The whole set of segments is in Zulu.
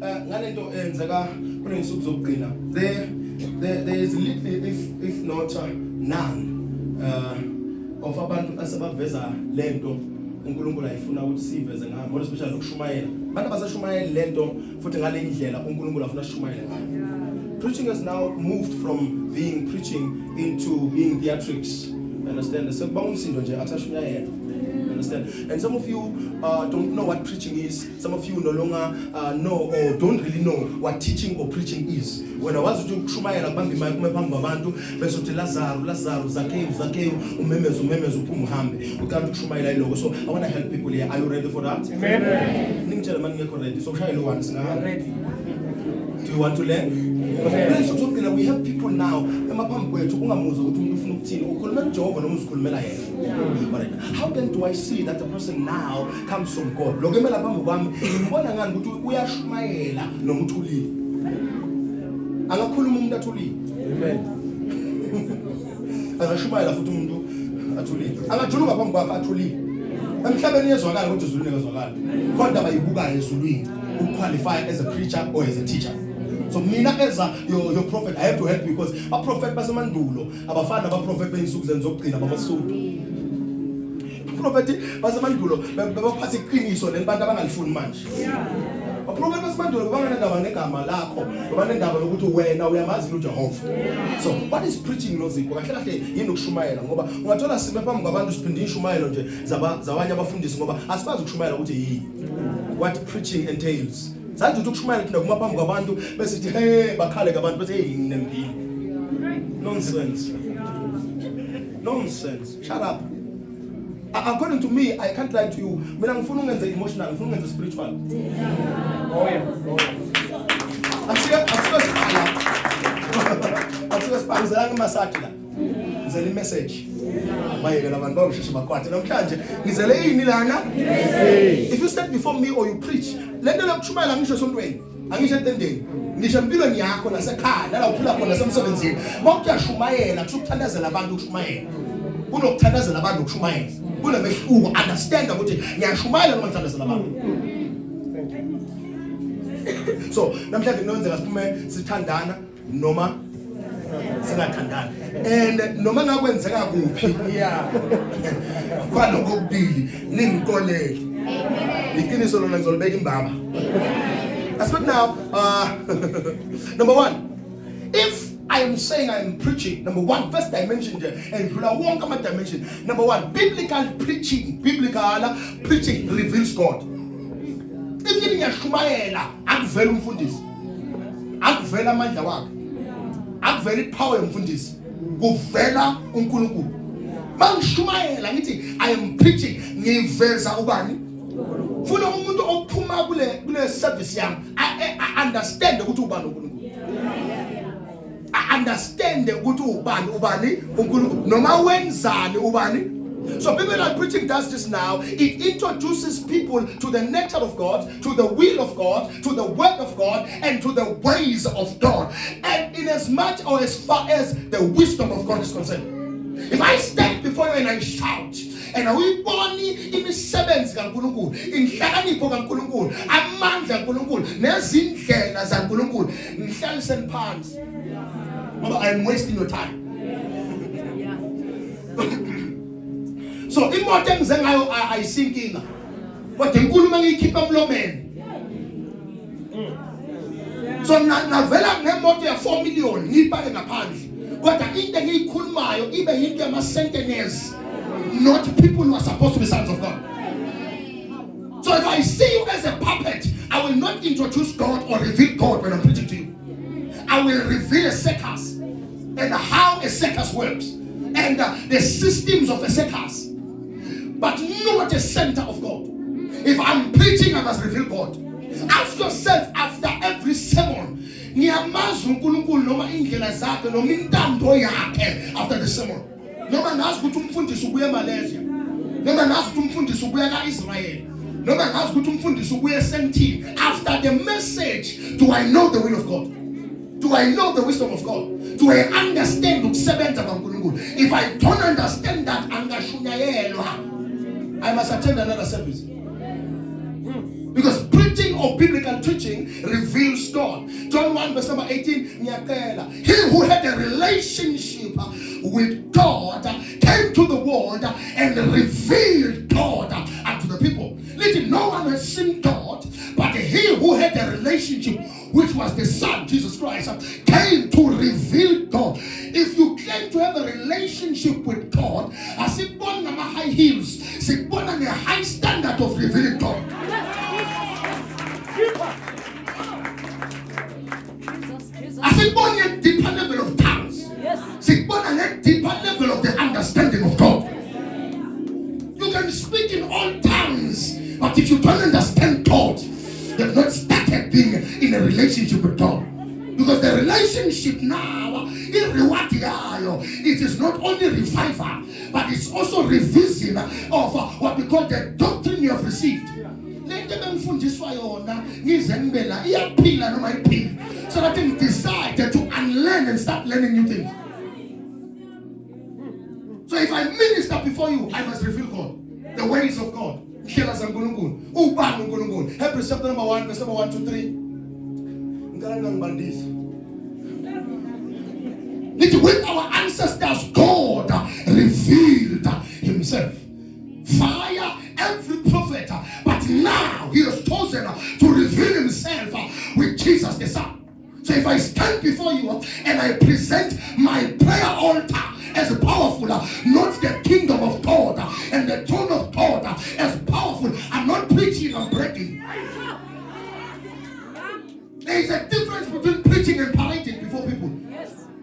Ngalento enzeka kulensuku zokugcina there is little if not none of abantu asebaveza lento uNkulunkulu ayifuna ukuthi siveze ngayo more especially ukushumayela abantu abasashumayela lento futhi ngale indlela uNkulunkulu afuna sishumayele ngayo. Preaching has now moved from being preaching into being theatrics. Understand? So bangumsindo nje athashunyayela. Understand? And some of you don't know what preaching is. Some of you no longer know or don't really know what teaching or preaching is. When I was doing kushumayela kubamba imali kumephambi kwabantu bese uthi Lazaro Zakheyu umemeza uphuma uhambe ukanti ukushumayela iloko. So I want to help people here. Are you ready for that? Amen. Ningitshela manje ngekho ready. So shaya lo one singa ready. Do you want to learn? Because we have people now emaphambi kwethu ungamuza ukuthi umuntu ufuna ukuthini ukhuluma noJehova noma uzikhulumela yena. But how then do I see that the person now comes from God? Lokho emela phambi kwami ngibona ngani ukuthi uyashumayela noma uthulile. Angakhuluma umuntu athulile. Amen. Angashumayela futhi umuntu athulile. Angajuluka phambi kwakhe athulile. Emhlabeni yezwakala ukuthi izulwini ngezwakala. Kodwa bayibuka ezulwini uqualify as a preacher or as a teacher. So mina as your prophet, I have to help you because a prophet basemandulo abafana abaprophet beyinsuku zenzokugcina bamasuthu. Prophet basemandulo bebaphatha iqiniso lelibantu abangalifuni manje. A prophet basemandulo banganendaba negama lakho, banendaba lokuthi wena uyamazi uJehova. So what is preaching nozipho? Kahle kahle yini ukushumayela ngoba ungathola sime phambi kwabantu siphinde ishumayelo nje zabanye abafundisi ngoba asibazi ukushumayela ukuthi yini. What preaching entails. Sathi ukushumayela kinda kumaphambi kwabantu besithi hey bakhale kwabantu bethi hey nginempilo. Nonsense. Shut up. According to me, I can't lie to you. Mina ngifuna ungenze emotional, ngifuna ungenze spiritual. Oh yeah. Asiya massage la. Ngizele message. Bayeke labantu bawusheshe bakwathe namhlanje ngizele ini lana? If you stand before me or you preach, lento lokushumayela ngisho esontweni, angisho entendeni. Ngisho empilweni yakho nasekhaya, nala uphila khona nasemsebenzini. Mawujashumayela kusukuthandazela abantu ukushumayela. Kunokuthandazela abantu ukushumayela. Kunemehluko understand ukuthi ngiyashumayela noma ngithandazela abantu. So namhlanje kunenzeka siphume sithandana noma singathandana and noma ngakwenzeka kuphi kwaloko kubili ningikolele iqiniso lona ngizolibeka imbaba. But now number one, if I am saying I am preaching, number one, first dimension there, and won't come at dimension. Number one, biblical preaching reveals God. If you are shumayela, akuvela umfundisi, akuvela amandla wakhe, akuvela ipower yomfundisi, kuvela uNkulunkulu. Mangishumayela ngithi I am preaching, ngiveza ubani? Funa umuntu ophuma kule service yami, I understand ukuthi ubani uNkulunkulu. I understand ukuthi ubani uNkulunkulu noma wenzani ubani. So biblical preaching does this now. It introduces people to the nature of God, to the will of God, to the word of God, and to the ways of God. And in as much or as far as the wisdom of God is concerned. If I stand before you and I shout, and awuyiboni imisebenzi kaNkulunkulu, inhlakanipho kaNkulunkulu, amandla kaNkulunkulu, nezindlela zaNkulunkulu, ngihlaliseni phansi. Ngoba I am wasting your time. So imoto engize ngayo ayisinkinga. Kodwa inkulumo engiyikhipha emlomeni. So navela ngemoto ya 4 million ngiyipake ngaphandle. Kodwa into engiyikhulumayo ibe yinto yama-centeners, not people who are supposed to be sons of God. So if I see you as a puppet, I will not introduce God or reveal God when I'm preaching to you. I will reveal a circus and how a circus works and the systems of a circus, but not a center of God. If I'm preaching, I must reveal God. Ask yourself after every sermon, ngiyamazi uNkulunkulu noma indlela zakhe noma intando yakhe after the sermon. Noma ngazi ukuthi umfundisi ubuye eMalaysia, noma ngazi ukuthi umfundisi ubuye kaIsrael, noma ngazi ukuthi umfundisi ubuye eSentini. After the message, do I know the will of God? Do I know the wisdom of God? Do I understand ukusebenza kaNkulunkulu? If I don't understand that, angashunyayelwa. I must attend another service. Because preaching or biblical teaching reveals God. John 1 verse number 18. He who had a relationship with God came to the world and revealed God unto the people. Listen, no one has seen God, but he who had a relationship, which was the Son, Jesus Christ, came to reveal God. If you claim to have a relationship with God, as it born on high heels, it's born on a high standard of revealing God. As it born on a deeper level of tongues, it's born on a deeper level of the understanding of God. You can speak in all tongues, but if you don't understand God, you've not started being in a relationship with God. Because the relationship now, it is not only revival, but it's also revision of what we call the doctrine you have received. So that you decide to unlearn and start learning new things. So if I minister before you, I must reveal God, the ways of God. Hebrews chapter number 1, verse number 1 to 3. With our ancestors, God revealed himself via every prophet, but now he has chosen to reveal himself with Jesus the Son. So if I stand before you and I present my prayer altar as powerful, not the kingdom of God and the throne of God as powerful, I'm not preaching, I'm breaking. There is a difference between preaching and parading before people.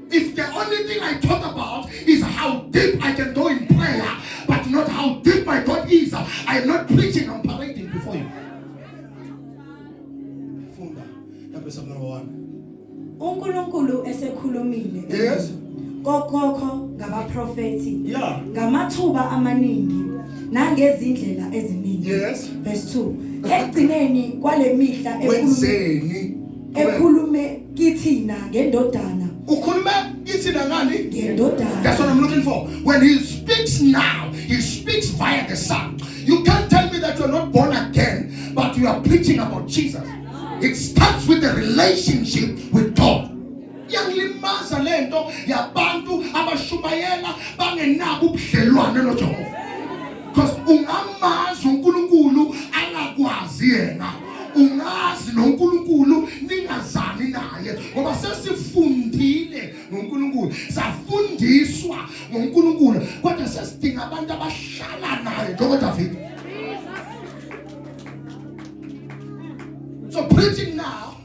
If the only thing I talk about is how deep I can go in prayer, but not how deep my God is, I am not preaching, I'm parading before you. Funda, episode number 1. uNkulunkulu esekhulumile Yes. Kokhokho ngabaprofeti Yeah. ngamathuba amaningi nangezindlela eziningi. Yes. Verse 2. Egcineni kwalemihla Wenzeni? ekhulume kithina ngendodana. Ukhulume kithina ngani? Ngendodana. That's what I'm looking for. When he speaks now, he speaks via the Son. You can't tell me that you're not born again, but you are preaching about Jesus. It starts with the relationship with God. Yangilimaza lento yabantu abashumayela bangenabo ubudlelwane noJehova. Because ungamazi uNkulunkulu angakwazi yena. Ungazi noNkulunkulu ningazani naye. Ngoba sesifundile ngoNkulunkulu, safundiswa ngoNkulunkulu, kodwa sesidinga abantu abashala naye njengo David. So preaching now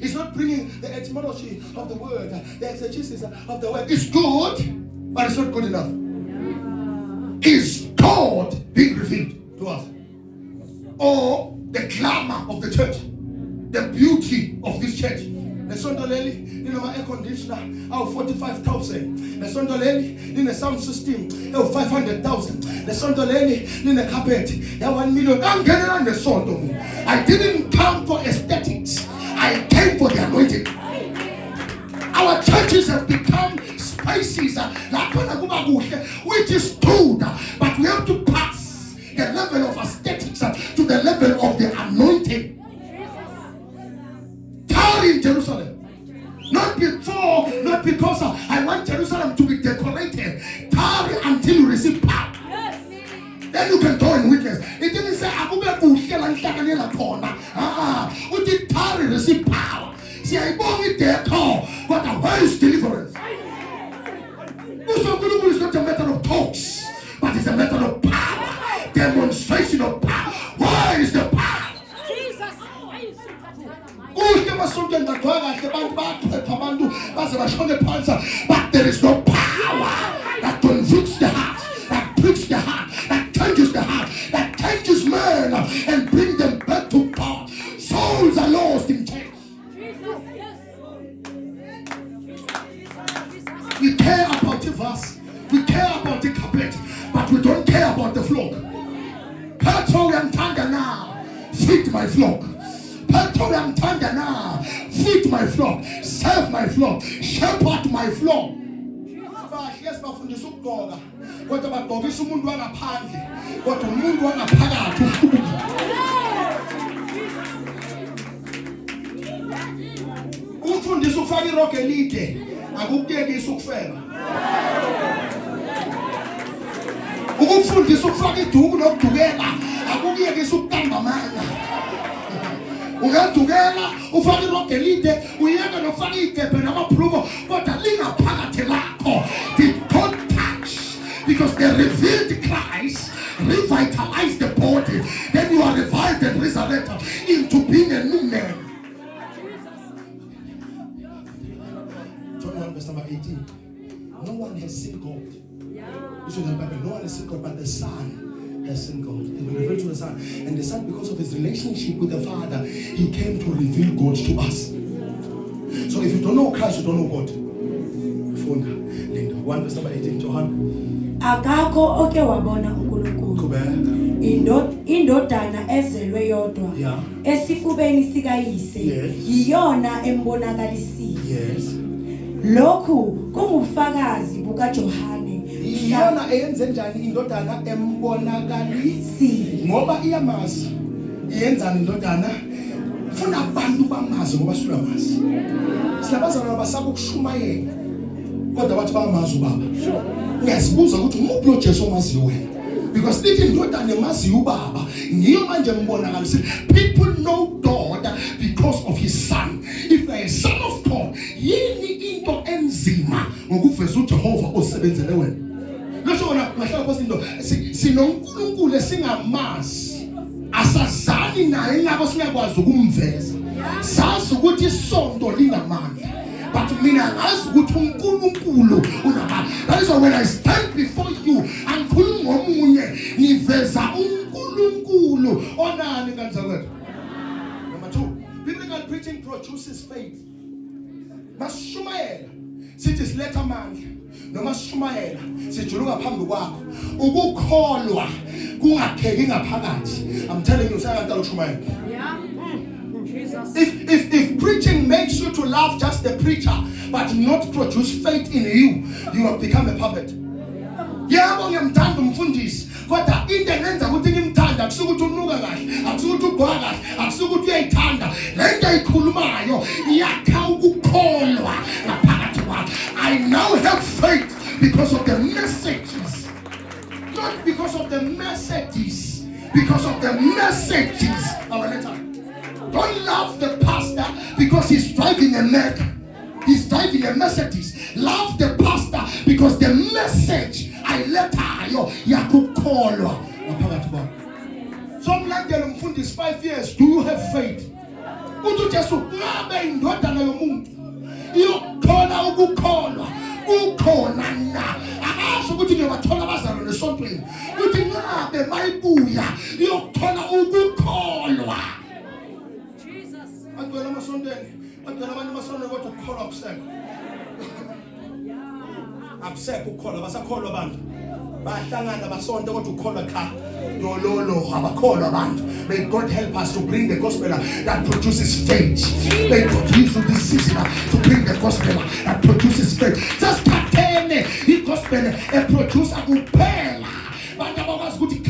is not bringing the etymology of the word, the exegesis of the word. It's good, but it's not good enough. Is God being revealed to us? Or the glamour of the church, the beauty of this church? The Sondoleli, you know, air conditioner, 45,000. The Sondoleli, in the sound system, 500,000. The Sondoleli, in the carpet, 1 million. I'm getting on the Sondom. I didn't come for aesthetics. I came for the anointing. Our churches have become spaces which is good, but we have to pass the level of aesthetics to the level of the anointing. Tarry in Jerusalem. Not because I want Jerusalem to be decorated. Tarry until you receive power. Then you can go and witness. It didn't say we did tarry, receive power. See, I bought it there call, but where is deliverance? It's not a matter of talks, but it's a matter of power. Demonstration of power. Where is the power? But there is no power that convicts the heart, that pricks the heart, that changes the heart, that changes men and bring them back to God. Souls are lost in church. We care about the verse, we care about the carpet, but we don't care about the flock. Feed my flock. Feed my flock. Serve my flock. Shepherd my flock. Yes, bafundisa ukugoka. Kodwa bagokisa umuntu wangaphandle. Kodwa umuntu wangaphakathi. ukufundisa ukufaka iroge elide akukuyekisa ukufeba. Ukufundisa ukufaka iduku nokudukela akukuyekisa ukutamba amanga. Ungadukela ufaka iroge elide uyeka nokufaka idebe namabhruko kodwa lingaphakathi lakho. Don't touch, because the revealed Christ revitalize the body, then you are revived and resurrected into being a new man. John 1 verse number 18. No one has seen God. This is the Bible. No one has seen God, but the Son has seen God. It will reveal to the Son. And the Son, because of his relationship with the Father, he came to reveal God to us. So if you don't know Christ, you don't know God. Linda, 1 verse number 18, Johan. Akakho oke wabona uNkulunkulu. Indodana ezelwe yodwa. Yeah. Esifubeni sikayise. Yes. Yiyona embonakalisile. Yes. Lokhu kungufakazi bukaJohane. Iyona eyenze njani indodana embonakalisi? Ngoba iyamazi. Iyenzani indodana? Ufuna abantu bamazi ngoba sulamazi. Silabazana basaba ukushumayela. Kodwa bathi bamazi ubaba. Ngiyasibuza ukuthi umuphi lo Jesu omaziyo wena? Because lithi indodana emaziyo ubaba ngiyo manje embonakalisi. People know God because of his son. If they are a son of God, yini into enzima ngokuveza uJehova osebenzele wena? Lesho wona ngahlala phose into sinoNkulunkulu esingamazi. Asazani naye ingakho singakwazi ukumveza. Sazi ukuthi isonto linamandla. But mina ngazi ukuthi uNkulunkulu unamandla. That is why when I stand before you angikhulumi ngomunye ngiveza uNkulunkulu onani kanjani kwethu. Number 2, biblical preaching produces faith. Mashumayela sithi siletha amandla noma sishumayela sijuluka phambi kwakho ukukholwa kungakheki ngaphakathi. I'm telling you sayakantala ukushumayela. Yeah. Jesus. If preaching makes you to love just the preacher but not produce faith in you, you have become a puppet. Yebo ngiyamthanda umfundisi kodwa into engenza ukuthi ngimthanda akusukuthi unuka kahle, akusukuthi ugqoka kahle, akusukuthi uyayithanda. Lento ayikhulumayo iyakha ukukholwa ngaphakathi kwakho. I now have faith because of the messages, not because of the messages, because of the messages. Our letter. Don't love the pastor because he's driving a Mac. He's driving a Mercedes. Love the pastor because the message I let her yakukholwa ngaphakathi kwakho. So mlandela umfundisi 5 years, do you have faith? Uthi Jesu ngabe indodana yomuntu iyokuthola ukukholwa ukhona na? Akasho ukuthi ngiyabathola abazalwane esontweni. Uthi ngabe mayibuya iyokuthola ukukholwa. Agwela amasontweni, agwela abantu amasontweni kodwa ukukholwa akusekho. Akusekho ukukholwa, basakholwa abantu. Bahlangana basonto kodwa ukukholwa cha. Yololo abakholwa abantu. May God help us to bring the gospel that produces faith. May God use this season to bring the gospel that produces faith. Just katene the gospel and produce kuphela. Bantu abakwazi ukuthi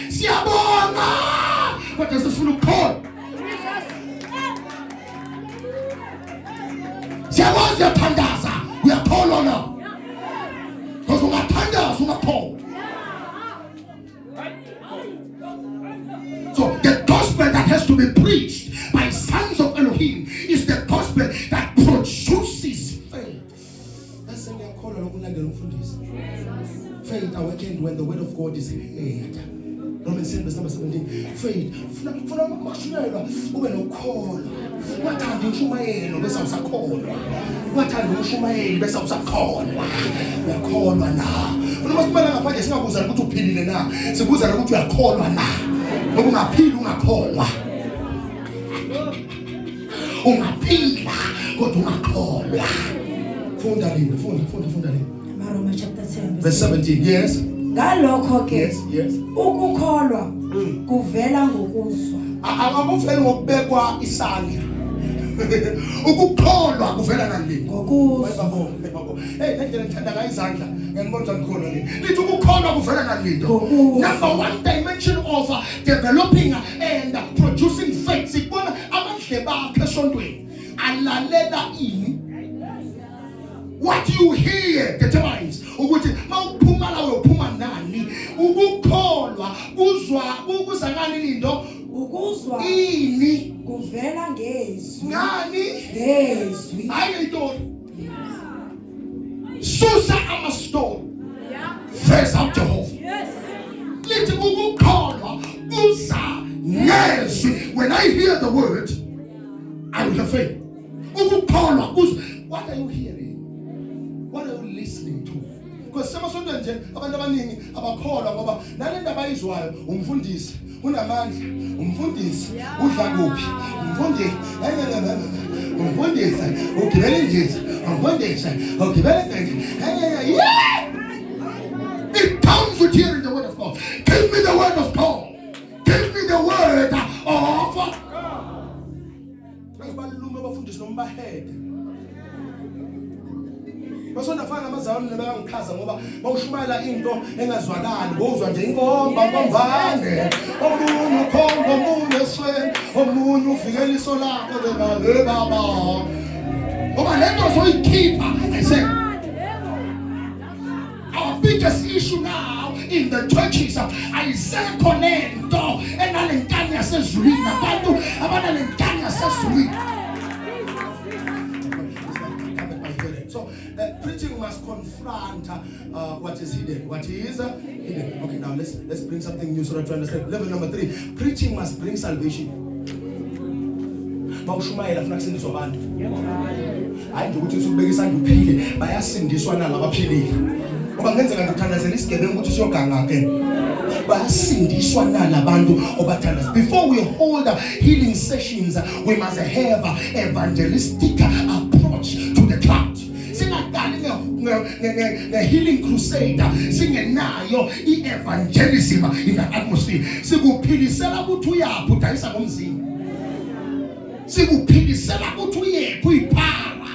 siyabonga. What does this look called? Siyawazi yatandaza, uyakholwa na? Because ungatandaza ungakholwa. So the gospel that has to be preached by sons of Elohim is the gospel that produces faith. That's the ngiyakholwa lokulandela umfundisi. Faith awakened when the word of God is heard. Romans 10 verse number 17. Faith. Funa makushumayelwa ube nokholwa. Wathanda umshumayelo bese usakholwa. Wathanda umshumayeli bese usakholwa. Uyakholwa na? Funa masimala ngaphandle singabuza ukuthi uphilile na. Sibuza ukuthi uyakholwa na. Ngoba ungaphila ungakholwa. Ungaphila kodwa ungakholwa. Funda lini? Funda lini? Roma chapter 10 verse 17. Yes. Ngalokho ke yes. Ukukholwa kuvela ngokuzwa. Akuveli ngokubekwa isandla. Ukukholwa kuvela ngani? Ngokuzwa. Yebo. Hey, ngendlela ngithanda ngayo izandla. Ngiyabona ngikholwa lini. Lithi ukukholwa kuvela ngani? Number 1 dimension of developing and producing faith. Sibona ulalela ini. What you hear determines ukuthi mawuphuma la uyophuma nani. Ukukholwa kuzwa ukuzakani lindo ukuzwa ini kuvela ngezwi ngani ngezwi hayi into susa amastori face up Jehovah. Lithi ukukholwa kuza ngezwi. When I hear the word I will have faith. Ukukholwa kuza. What are you hearing? What are you listening to? Because semasondweni nje abantu abaningi abakholwa ngoba nale ndaba ayizwayo umfundisi unamandla, umfundisi udla kuphi, umfundisi ugibela indiza, umfundisi ugibela indiza. It comes with hearing the word of God. Give me the word of God. Give me the word of God. Abalume abafundisi noma bahede basona fana amazalwane bayangikhaza ngoba bawushumayela into engazwakali bozwa nje inkomba ngombane omunye ukhomba omunye esweni omunye uvikela iso lakho le baba ngoba lento zoyikhipha ayise. Our biggest issue now in the churches ayisekho lento enalenkani yasezulwini nabantu abanalenkani yasezulwini. So preaching must confront what is hidden. What is hidden. Okay, now let's bring something new so that you understand. Level number 3. Preaching must bring salvation. Bawushumayela funa kusindiswa abantu. Hayi nje ukuthi usubeka isandla uphile bayasindiswa nalabaphilile. Ngoba ngenzeka ngithandazela isigebengu ukuthi siyoganga ke. Bayasindiswa nalabantu obathandaza. Before we hold healing sessions, we must have evangelistic approach to the crowd. The healing crusade singenayo evangelism in the atmosphere. Sikuphilisela ukuthi uyaphi udayisa ngomzimba. Sikuphilisela ukuthi uyephi uyiphara.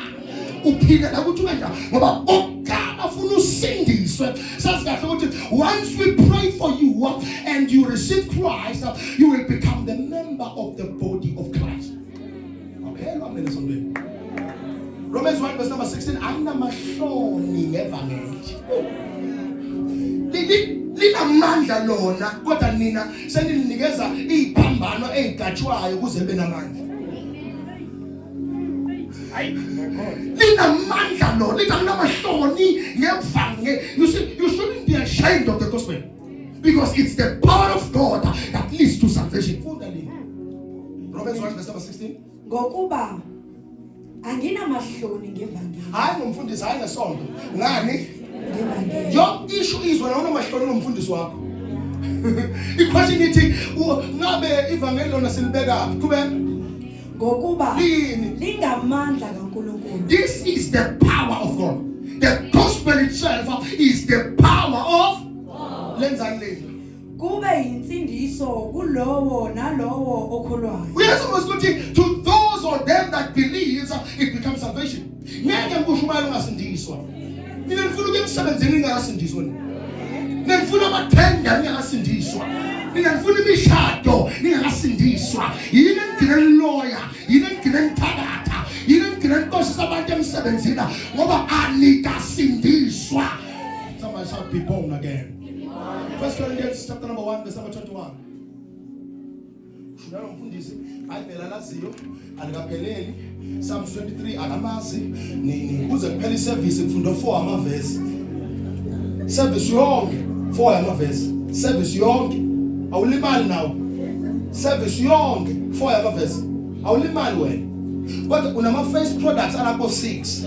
Uphilela ukuthi wenza ngoba okugaba ufuna usindiswe. Sasikahle ukuthi once we pray for you and you receive Christ, you will become the member of the body of Christ. Okay, lo amene sondweni. Romans 1 verse number 16. Anginamahloni ngevangeli. Linamandla lona kodwa nina seninikeza iziphambano ezigatshwayo ukuze libe namandla. Linamandla lona linamahloni ngevangeli. You see, you shouldn't be ashamed of the gospel because it's the power of God that leads to salvation. Romans 1 verse number 16. ngokuba anginamahloni ngevangeli. Hayi ngumfundisi hayi ngesonto. Ngani? Ngevangeli. Your issue is wena unamahloni nomfundisi wakho. Iquestion ithi ngabe ivangeli lona silibeka kubeka ngokuba lini? lingamandla kaNkulunkulu. This is the power of God. The gospel itself is the power of God. Lenzani lento? Kube yinsindiso kulowo nalowo okholwayo. We are supposed to teach to those or them that believes it becomes salvation. Ngeke ngikushumayela ungasindiswa. Mina ngifuna ukuthi emsebenzini ngingasindiswa. Mina ngifuna amathenda ngingasindiswa. Mina ngifuna imishado ngingasindiswa. Yini ngine lawyer, yini ngine nthakatha, yini ngine nkosi sabantu emsebenzini ngoba anikasindiswa. Somebody shall be born again. 1 Corinthians chapter number 1 verse number 21. Shudana mfundisi ayibhela laziyo alikapheleli. Psalms 23 akamazi ni kuze kuphela iservice kufunda 4 amavesi. Service yonke 4 amavesi. Service yonke awulimali nawo. Service yonke 4 amavesi. Awulimali wena. Kodwa kunama face products alapho 6.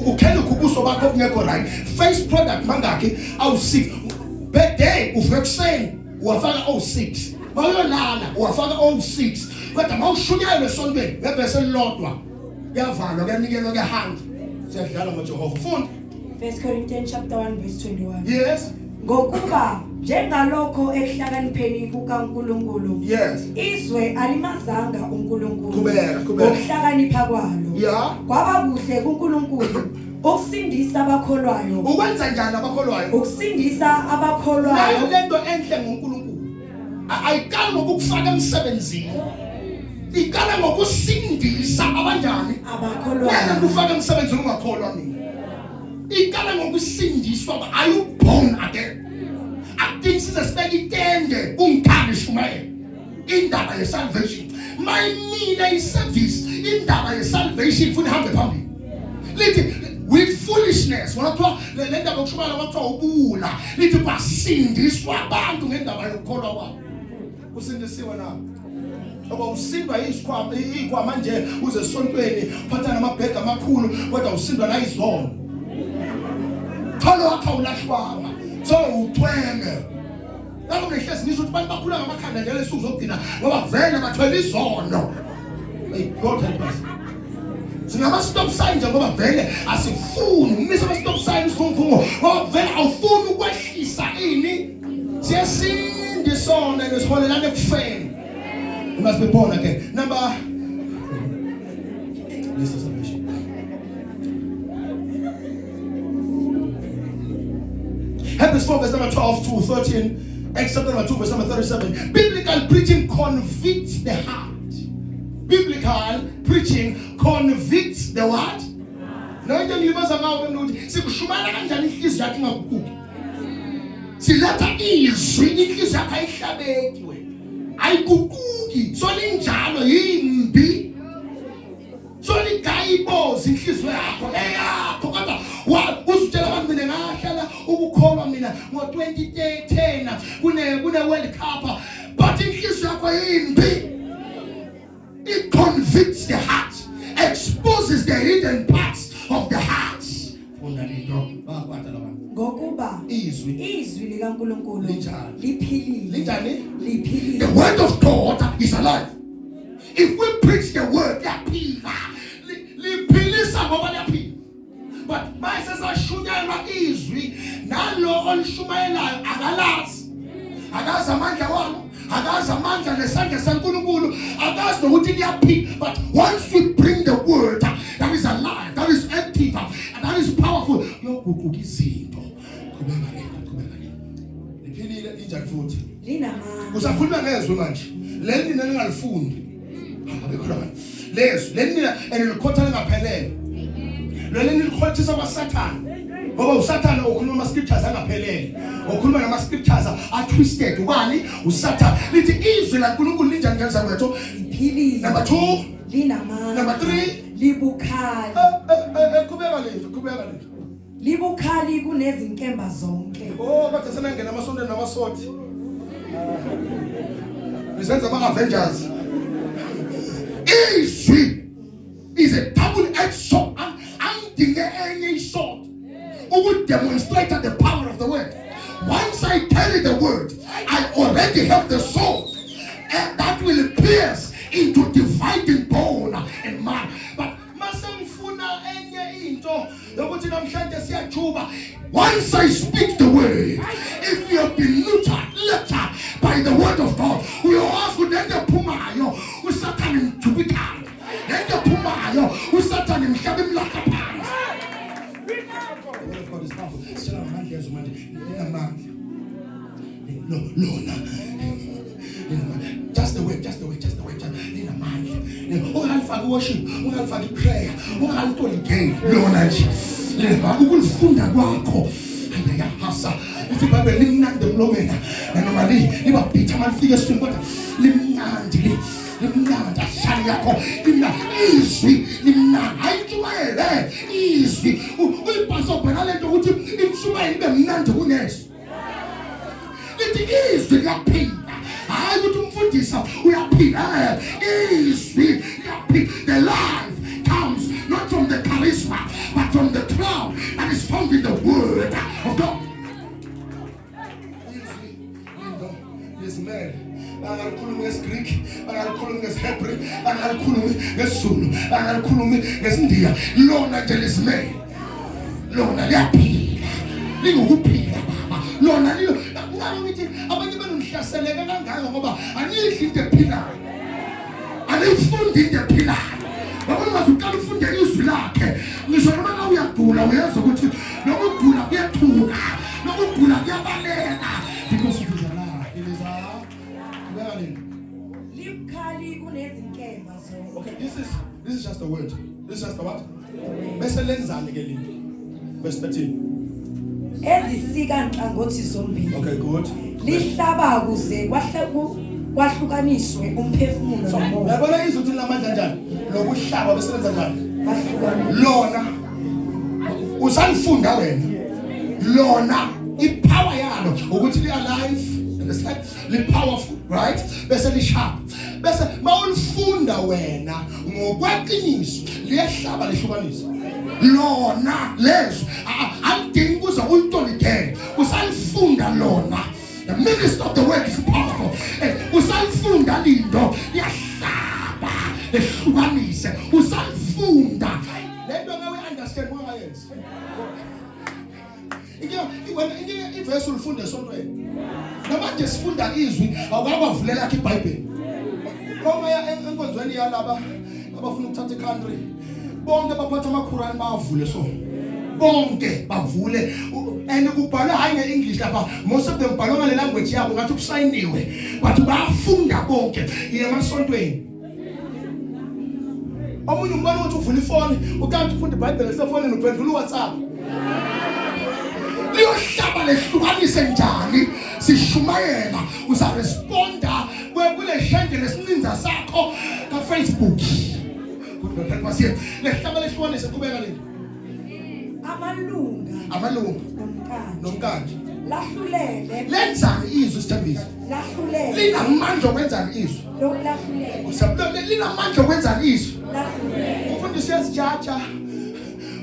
Ukhela ukubuso bakho kungekho right. Face product mangaki awu6. Birthday ufrekseni uwafaka awu6. Bayolala uwafaka awu6. Kodwa mawushunyayelwe esontweni ngebhese lodwa kuyavalwa kuyanikelwa kuyahamba. Siyadlala ngoJehova. Funda 1 Corinthians chapter 1 verse 21. Yes. Ngokuba njengalokho ekuhlakanipheni kukaNkulunkulu. Yes. Izwe alimazanga uNkulunkulu. Kubeka. Ukuhlakanipha kwalo. Yeah. Kwaba kuhle kuNkulunkulu ukusindisa abakholwayo. Ukwenza njani abakholwayo? Ukusindisa abakholwayo. Lento enhle ngoNkulunkulu. Ayikali ngokufaka emsebenzini. Iqala ngokusindisa abanjani? abakholwayo. Kufaka emsebenzini ungakholwa mina. Iqala ngokusindiswa. Are you born again? Akuthi sizesibeka itende ungithanda Shumayela. Indaba ye-salvation. Mina i-service indaba ye-salvation futhi ihambe phambili. Lithi with foolishness. Wakuthiwa le ndaba yokushumayela kwakuthiwa ubula. Lithi basindiswa abantu ngendaba yokukholwa kwabo. Usindisiwe na? Ngoba usindwa izikhwama nje uze esontweni uphatha namabhegi amakhulu kodwa usindwa la izono. Tholo wakho ulahlwanga. So uthwenge. Lapho ngehlezi ngisho ukuthi abantu bakhula ngamakhanda njalo esuku zokugcina ngoba vele bathwele izono. Hey God help us. Singaba stop sign nje ngoba vele asifuni umisa ama stop sign isikhungo ngoba vele awufuni ukwehlisa ini siyasinda isona nesiholelana ekufeni. You must be born again. Number this is salvation. Hebrews 4 verse number 12 to 13. Except number 2 verse number 37. Biblical preaching convicts the heart. Biblical preaching convicts the what? No into ngibaza ngawo ukuthi sikushumayela kanjani inhliziyo yakhe ingaguguki. Siletha izwi inhliziyo yakhe ayihlabekwe. Ayiguguki. So linjalo yimbi. So ligayiboza inhliziyo yakho eyakho kodwa uzitshela abantu mina ngahlala ukukholwa mina ngo-2010 kune World Cup but inhliziyo yakho yimbi. It convicts the heart, exposes the hidden parts of the heart. Ngokuba izwi likaNkulunkulu liphilile. The word of God is alive. If we preach the word, liphilisa ngoba liyaphila. But mayesasashunyelwa izwi nalo olishumayelayo akalazi. Akazi amandla walo. Akazi amandla nesandla saNkulunkulu. Akazi nokuthi liyaphila. But once we bring the word that is alive, that is active, and that is powerful, yoguquka izinto. Qhubeka ke. Liphilile linjani futhi? Linamandla. Usakhuluma ngezwe manje. Leli nina ningalifundi. Abekhona. Leli nina elikhotha lingaphelele. Leli nilikhothisa kwaSathane. Ngoba uSathane ukhuluma ama scriptures angaphelele. Ukhuluma nama scriptures twisted. Ubani? uSathane. Lithi izwi laNkulunkulu linjani ngenza kwethu? Liphilile. Number 2, linamandla. Number 3, libukhali. Qhubeka lento. Libukhali kunezinkemba zonke. Bathe senangena amasondo namasothi. Lisenza ama-Avengers. Izwi is a double-edged sword. Angidinge enye isword to demonstrate the power of the word. Once I carry the word, I already have the sword, and that will pierce into dividing bone and marrow. But masemfuna enye into yokuthi namhlanje siyajuba. Once I speak the word, if you have been nurtured by the word of God, we ask unende phumayo uSathane mjubikana. Nende phumayo uSathane mhlabe imlaka phansi. The word of God is powerful. Still our man here's manje. Lona. Just the way. Nina manje. Ungalifaki worship, ungalifaki prayer, ungalitholi game. Lona nje. Leba ukulifunda kwakho. Ayayahasa. Uthi babe limnandi emlomeni. Noma libabhitha malifika eswini kodwa limnandi ashali yakho. Izwi limnandi. Ayitshwele izwi. Uyibhaso bheka lento ukuthi imshumayeli ibe mnandi kuneso. Lithi izwi liyaphila. Hayi ukuthi umfundisa uyaphila. Izwi liyaphila. The life comes not from the charisma but from the cloud that is found in the word of God. Angalikhulumi ngesiGreek, angalikhulumi ngesiHebrew, angalikhulumi ngesiZulu, angalikhulumi ngesiNdiya. Lona nje lisimele. Lona liyaphila. Lingukuphila baba. Lona lilo ngabe ngithi abanye benohlaseleka kangaka ngoba anidli into ephilayo. Anifundi into ephilayo. Ngoba uqala ufunde izwi lakhe. Ngisho noma uyagula uyazi ukuthi nokugula kuyathuka, nokugula kuyabaleka because Libukhali kunezinkemba zonke. Okay, this is just a word. This is just a what? Bese lenzani ke linto? Verse 13. Ezisika nhlangothi zombili. Okay, good. Lihlaba kuze kwahlukaniswe umphefumulo nomoya. Yabona izuthi lamandla njani? Lokuhlaba bese lenza njani? Bahlukaniswe. Lona usanifunda wena. Lona ipower yalo ukuthi li alive. Understand? Li powerful, right? Bese li sharp. Bese mawulifunda wena ngokweqiniso liyahlaba lehlukanisa. Lona lezo alidingi kuze ulitolikele. Usalifunda lona. The minister of the word is powerful. Usalifunda lindo liyahlaba lehlukanise. Usalifunda. Lento ngeke understand ngayenza. Inge ivesi ulifunde esontweni. Namanje sifunda izwi awukabavulela lakhe iBhayibheli. Ngomaya enkonzweni yalaba abafuna ukuthatha iCountry. Bonke baphatha amaQuran bavule so. Bonke bavule and kubhalwa hayi ngeEnglish lapha. Most of them bhalwa ngale language yabo ngathi kusayiniwe. Bathi bayafunda bonke emasontweni. Omunye umbona ukuthi uvula ifoni ukanti ufunda iBhayibheli esefonini uphendula uWhatsApp. Liyohlaba lehlukanise njani sishumayela uza responda kule shende lesincinza sakho ka Facebook kodwa kwasiye lehlaba lehlukanise kubeka lento amalunga nomkanje lahlulele lenzani izwi sithembisa lahlulele linamandla okwenzani izwi lahlulele usabulele linamandla okwenzani izwi lahlulele umfundisi yasijaja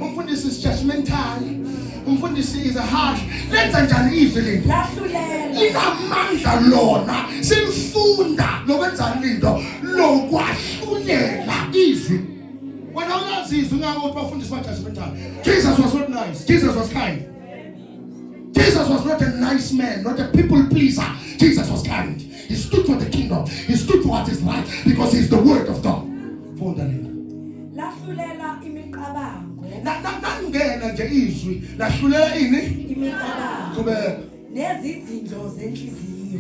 umfundisi is judgmental umfundisi is a harsh lenza njani izwi lento lahlulele linamandla lona silifunda lokwenzani into lokwahlulela izwi wena uyazi izwi ngako bafundisi ba judgmental. Jesus was not nice. Jesus was kind. Jesus was not a nice man, not a people pleaser. Jesus was kind. He stood for the kingdom. He stood for what is right because he's the word of God. Funda lento lahlulela imicabango nangena nje izwi lahlulela ini imicabango kubeka nezizindlo zenhliziyo.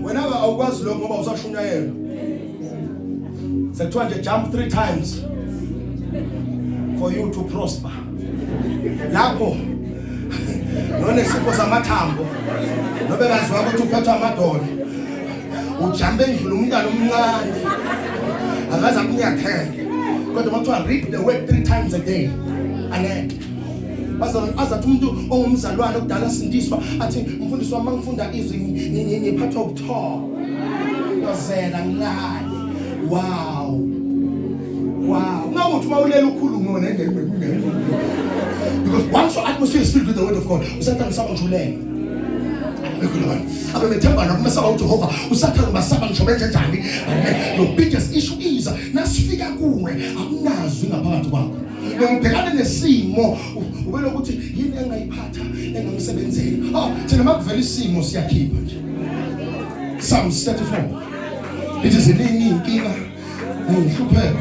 Wena awukwazi lokho ngoba usashunyayela. Sekuthiwa nje jump 3 times for you to prosper. Lapho nonesifo samathambo nobekaziwa ukuthi uphathwa amadolo ujambe endlule umntana omncane akaza kunyathenge kodwa bathiwa read the word 3 times a day angeke azathi umuntu ongumzalwane okudala sindiswa athi umfundisi wami mangifunda izwi ngiphathwa ubutho yozela ngilale. Wow ngakuthi mawulela ukhulumo nendele because once your atmosphere is filled with the word of God usathana sabangijulele abemethemba nokumesaba uJehova usathana basaba ngishobenze njani. Your biggest issue is nasifika kuwe akunazi ngaphakathi kwakho ngibhekane nesimo ubele ukuthi yini engayiphatha engamsebenzela thina makuvela isimo siyakhipha nje. Psalms 34 it is iningi inkinga ngihlupheka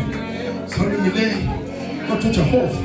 soningile kodwa uJehova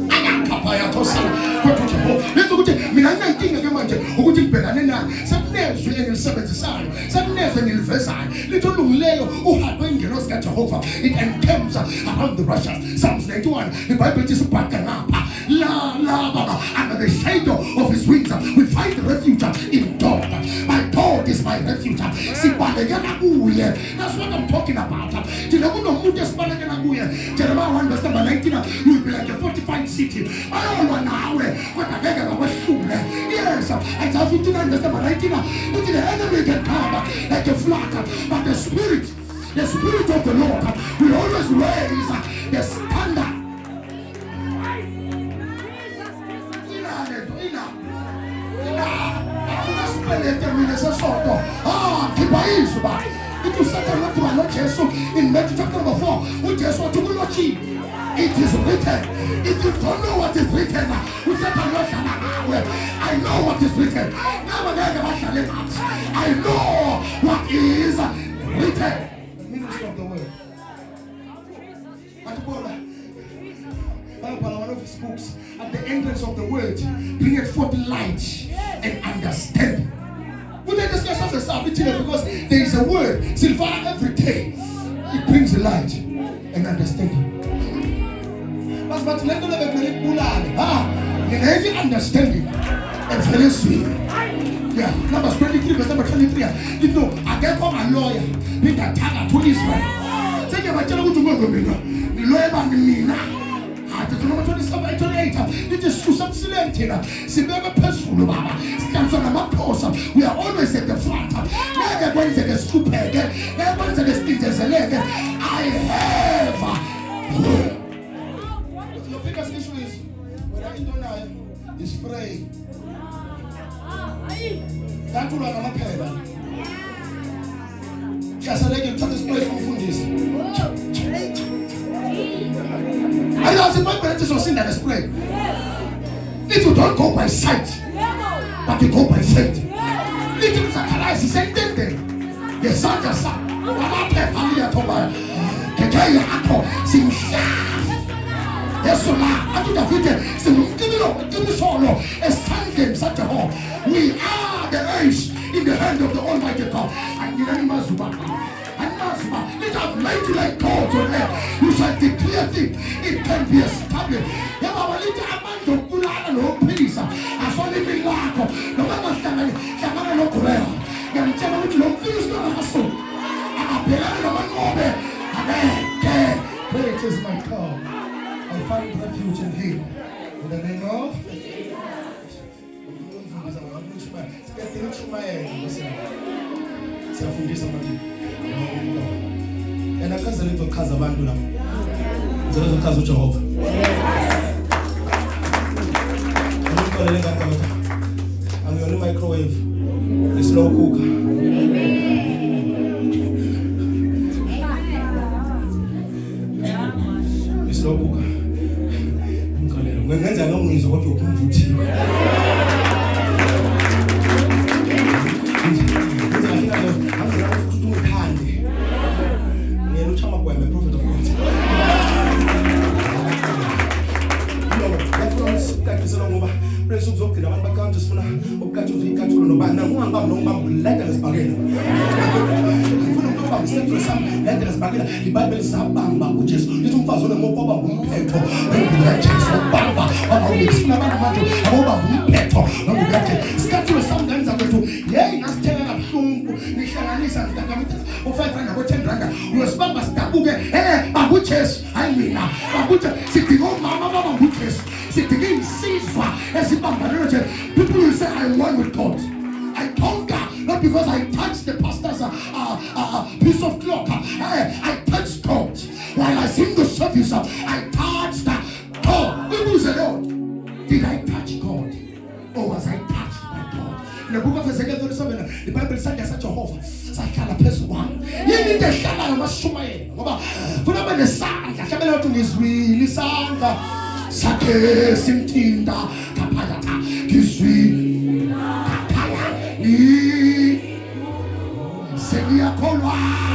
akaphaya yathosana kodwa uJehova lenza ukuthi mina nginenkinga ke manje ukuthi ngibhekane naye sekunezwi engilisebenzisayo sekunezwi engilivezayo litho olungileyo uhambe ingeno sika Jehova it encamps around the righteous. Psalms 91 iBhayibheli lithi sibhaka ngapha la baba under the shadow of his wings we find refuge in God. My God is my refuge. Sibalekela kuye. That's what I'm talking about. Thina kunomuntu esibalekela kuye. Jeremiah 1 verse number 19 you will be like a fortified city. Ayolwa nawe kodwa ngeke bakwehlule. Yes, Isaiah 59 verse number 19 but the enemy can come like a flood but the spirit of the Lord will always raise the standard. If you set a lot to my Lord Jesus in Matthew chapter number 4, which is what you will not keep. It is written. If you don't know what is written, you set a lot. I know what is written. I know what is written. Minister of the word. One of his books, at the entrance of the word, bring it forth light and understanding. We discuss as a Sabbath because there is a word. Silvana, every day it brings light and understanding. But let them be understanding and fellowship. Yeah, Numbers 23, verse number 23. You know, I get from a lawyer, being a tagger to Israel. Take your channel to go to me. The lawyer and me now. At the number 27 and 28, it is too silent. Sibega Pesul, stands on a post. We are always at the front. Never going to the scoop head, never going to the stitches and leg. I have. Your biggest issue is what I don't know is pray. That will not happen. Just like you touch spray from this. I was about to sin that spray. It will don't go by sight, but you go by faith. Little Zacharias is saying thing. The son just son. I'm not family at all. Kekaya ako sing. Yes, so now I do the future. So give me solo. A sun such a home. We are the ace in the hand of the Almighty God. And in any Mazubaka. Let us make you like God on earth. You shall declare things. It can be established. There are little amounts of good and no peace. I saw him in lack. No matter Shamana no Korea. You're telling me no peace no hustle. I'm great is my God. I find refuge in Him. In the name of and I can't say little Kaza Bandula. There is a Kazu Jehovah. I'm the only microwave. The slow cooker. The slow cooker. When I don't know what you're going to do. The Bible is Bamba, which is little fast on the mobile boom peto. Bamba, sometimes I'm going to, yeah, I'm telling a boom, Nishanis and Takamita, or 510 Ranga. We are Bamba Stabuga, Babuches, I mean, Babucha, sitting on Mama Buches, sitting in Caesar, as if I'm people will say, I'm one with God. I conquer, not because I touched the pastor's piece of cloth. I touched God. While I sing the service, I touched God. People say, Lord, did I touch God? Or was I touched by God? In the book of Ezekiel 37, the Bible said there's such a hover. Such a person one. You need the shadow of a shumay. For the sun, the shadow to this really sound. Sake Sintinda, Kapayata, Kisui, Kapaya, Segia Kolwa.